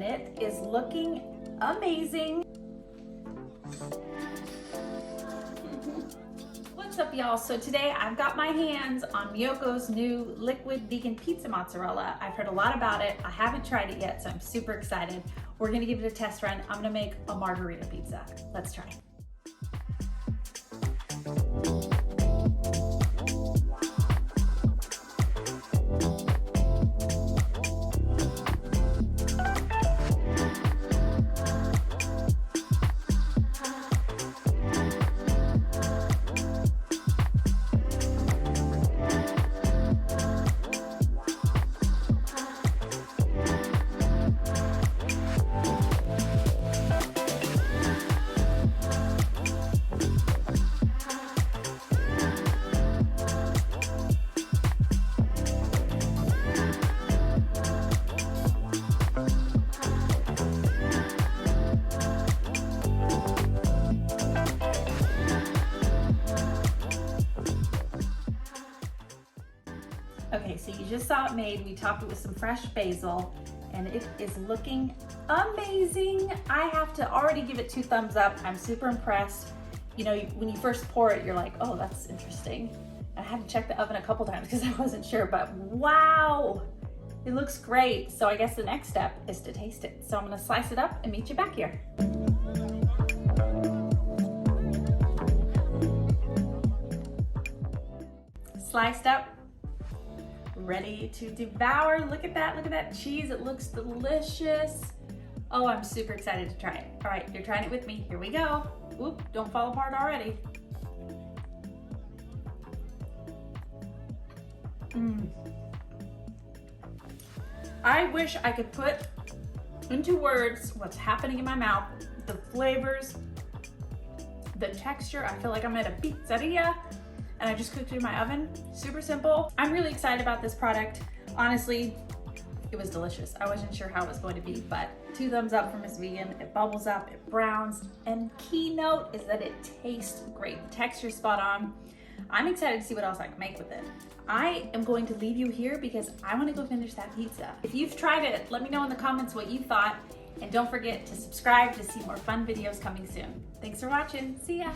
It is looking amazing. What's up, y'all? So today I've got my hands on Miyoko's new liquid vegan pizza mozzarella. I've heard a lot about it. I haven't tried it yet, so I'm super excited. We're gonna give it a test run. I'm gonna make a margherita pizza. Let's try. Okay, so you just saw it made. We topped it with some fresh basil, and it is looking amazing. I have to already give it 2 thumbs up. I'm super impressed. You know, when you first pour it, you're like, oh, that's interesting. I had to check the oven a couple times because I wasn't sure, but wow, it looks great. So I guess the next step is to taste it. So I'm gonna slice it up and meet you back here. Sliced up, ready to devour. Look at that cheese. It looks delicious. Oh, I'm super excited to try it. All right, you're trying it with me. Here we go. Oop, don't fall apart already. I wish I could put into words what's happening in my mouth, the flavors, the texture. I feel like I'm at a pizzeria and I just cooked it in my oven. Super simple. I'm really excited about this product. Honestly, it was delicious. I wasn't sure how it was going to be, but 2 thumbs up from MsVegan. It bubbles up, it browns, and keynote is that it tastes great. The texture's spot on. I'm excited to see what else I can make with it. I am going to leave you here because I want to go finish that pizza. If you've tried it, let me know in the comments what you thought, and don't forget to subscribe to see more fun videos coming soon. Thanks for watching. See ya.